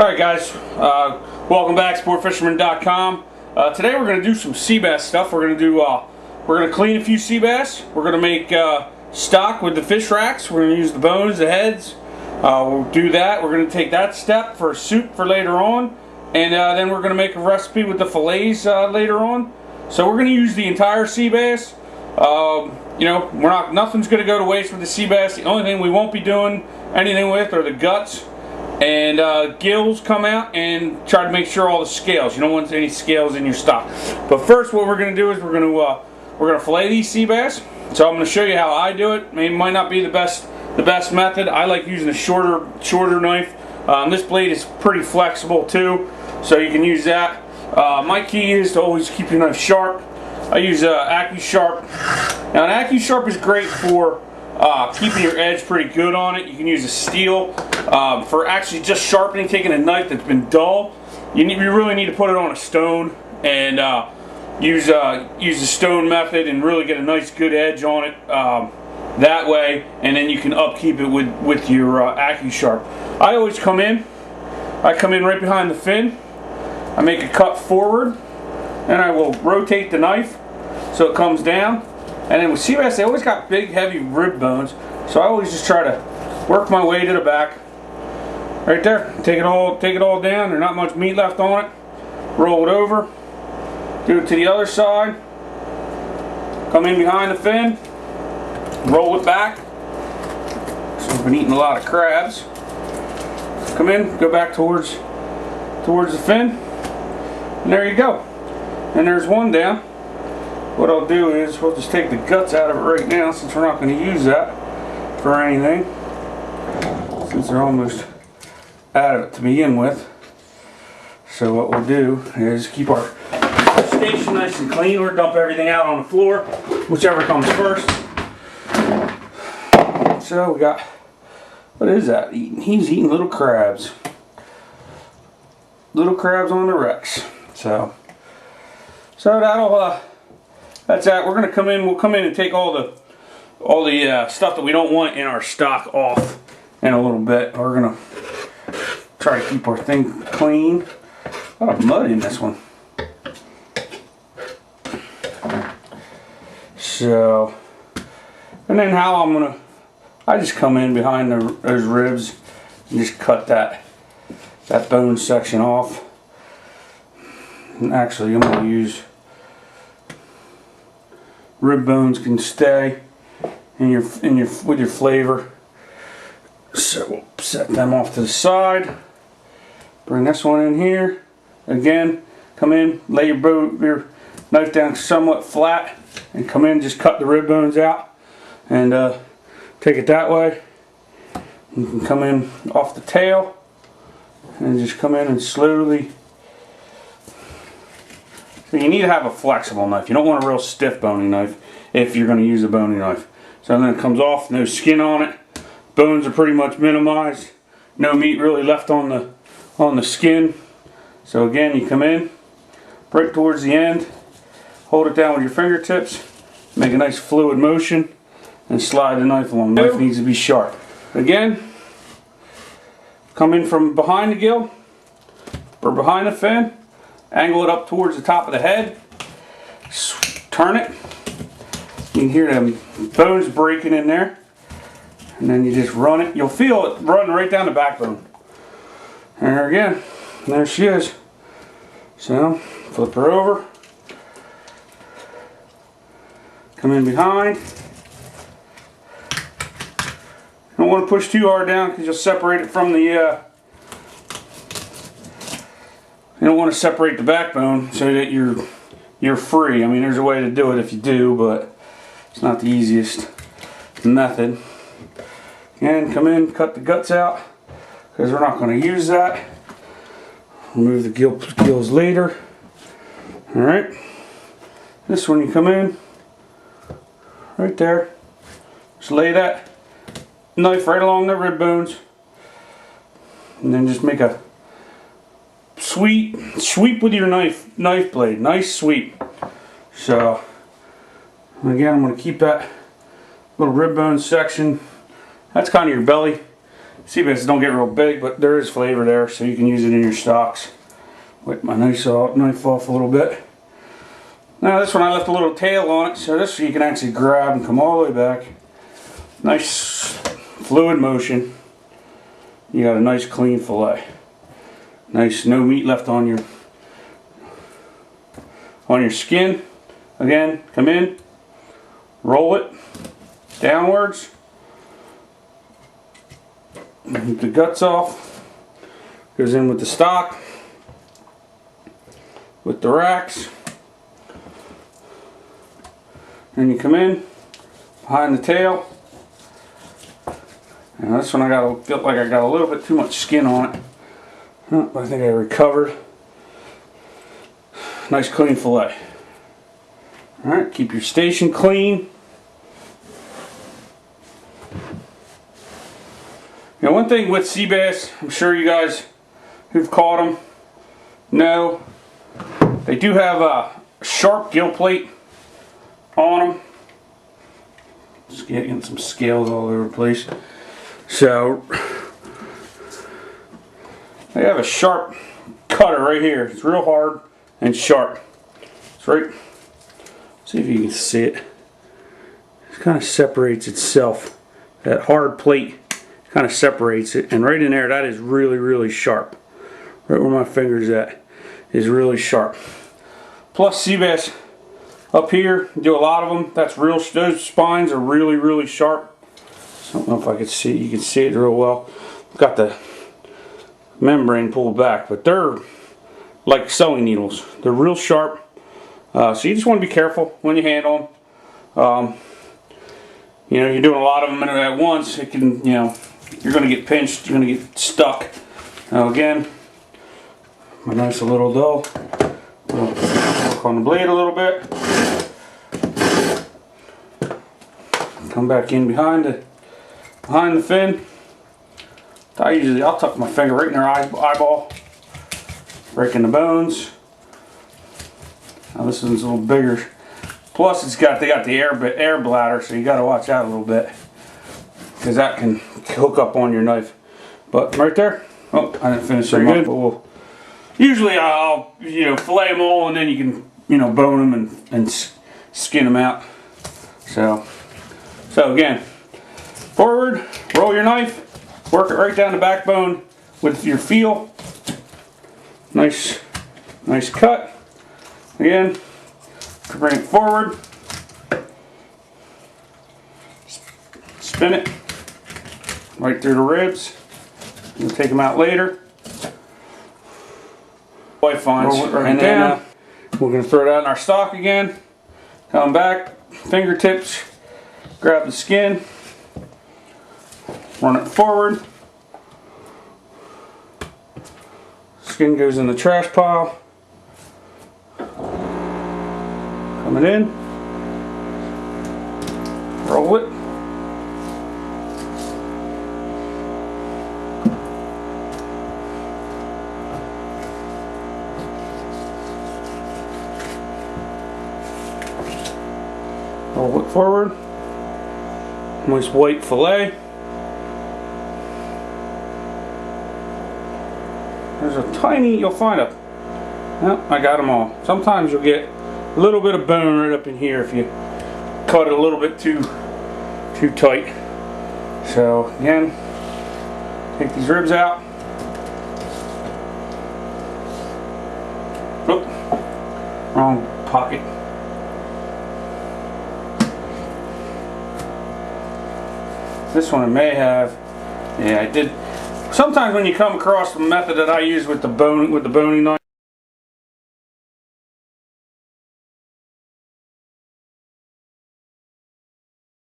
Alright guys, welcome back, sportfisherman.com. Today we're going to do some sea bass stuff. We're going to clean a few sea bass. We're going to make stock with the fish racks. We're going to use the bones, the heads. We'll do that. We're going to take that step for a soup for later on. And then we're going to make a recipe with the fillets later on. So we're going to use the entire sea bass. You know, nothing's going to go to waste with the sea bass. The only thing we won't be doing anything with are the guts. And gills come out, and try to make sure all the scales. You don't want any scales in your stock. But first, what we're going to do is we're going to fillet these sea bass. So I'm going to show you how I do it. It might not be the best method. I like using a shorter knife. This blade is pretty flexible too, so you can use that. My key is to always keep your knife sharp. I use AccuSharp. Now an AccuSharp is great for keeping your edge pretty good on it. You can use a steel for actually just sharpening, taking a knife that's been dull. You really need to put it on a stone and use the stone method and really get a nice good edge on it that way, and then you can upkeep it with your AccuSharp. I always come in right behind the fin. I make a cut forward, and I will rotate the knife so it comes down. And then with sea bass, they always got big, heavy rib bones, so I always just try to work my way to the back. Right there, take it all down. There's not much meat left on it. Roll it over. Do it to the other side. Come in behind the fin. Roll it back. So I've been eating a lot of crabs. Come in, go back towards the fin, and there you go. And there's one down. What I'll do is we'll just take the guts out of it right now, since we're not going to use that for anything, since they're almost out of it to begin with. So what we'll do is keep our station nice and clean, or dump everything out on the floor, whichever comes first. So we got, what is that? He's eating little crabs. Little crabs on the Rex. So that's that. We're gonna come in. We'll come in and take all the stuff that we don't want in our stock off in a little bit. We're gonna try to keep our thing clean. A lot of mud in this one. So, and then how I just come in behind those ribs and just cut that bone section off. And actually, I'm gonna use rib bones can stay with your flavor. So we'll set them off to the side. Bring this one in here. Again, come in, lay your knife down somewhat flat, and come in, just cut the rib bones out, and take it that way. You can come in off the tail, and just come in and slowly. So you need to have a flexible knife. You don't want a real stiff boning knife if you're going to use a boning knife. So then it comes off, no skin on it. Bones are pretty much minimized. No meat really left on the skin. So again, you come in, right towards the end, hold it down with your fingertips, make a nice fluid motion, and slide the knife along. The knife needs to be sharp. Again, come in from behind the gill, or behind the fin, angle it up towards the top of the head, turn it. You can hear them bones breaking in there, and then you just run it. You'll feel it run right down the backbone. And there again, there she is. So, flip her over, come in behind. You don't want to push too hard down, because you'll separate it from the you don't want to separate the backbone so that you're free. I mean, there's a way to do it if you do, but it's not the easiest method. And come in, cut the guts out, because we're not going to use that. Remove the gills later. Alright. This one, you come in right there. Just lay that knife right along the rib bones, and then just make a sweep with your knife blade. Nice sweep. So again, I'm going to keep that little rib bone section. That's kind of your belly. sea bass don't get real big, but there is flavor there, so you can use it in your stocks. Wipe my knife off a little bit. Now this one I left a little tail on it, so this you can actually grab and come all the way back. Nice fluid motion. You got a nice clean fillet. Nice, no meat left on your skin. Again, come in, roll it downwards, keep the guts off, goes in with the stock, with the racks, and you come in behind the tail. And this one felt like I got a little bit too much skin on it. But I think I recovered. Nice clean fillet. Alright, keep your station clean. Now one thing with sea bass, I'm sure you guys who've caught them know, they do have a sharp gill plate on them. Just getting some scales all over the place. So they have a sharp cutter right here. It's real hard and sharp. It's right. See if you can see it. It kind of separates itself. That hard plate kind of separates it, and right in there, that is really, really sharp. Right where my finger's at is really sharp. Plus sea bass up here, do a lot of them. Those spines are really, really sharp. I don't know if I could see. You can see it real well. Got the membrane pulled back, but they're like sewing needles. They're real sharp. So you just want to be careful when you handle them. You know, you're doing a lot of them at once. It can, you know, you're going to get pinched. You're going to get stuck. Now again, my nice little dull. Work on the blade a little bit. Come back in behind the fin. I'll tuck my finger right in their eyeball, breaking the bones. Now this one's a little bigger. Plus they got the air bladder, so you got to watch out a little bit, because that can hook up on your knife. But right there, oh, I didn't finish them up. But usually I'll fillet them all, and then you can bone them and skin them out. So again, forward, roll your knife. Work it right down the backbone with your feel. Nice cut. Again, bring it forward. Spin it right through the ribs. We'll take them out later. Roll it right down. We're going to throw it out in our stock again. Come back, fingertips, grab the skin. Run it forward. Skin goes in the trash pile. Coming in. Roll it. Roll it forward. Nice white fillet. There's a tiny, you'll find I got them all. Sometimes you'll get a little bit of bone right up in here if you cut it a little bit too tight. So again, take these ribs out. Oop, wrong pocket. This one I may have, yeah, I did. Sometimes when you come across the method that I use with the boning knife,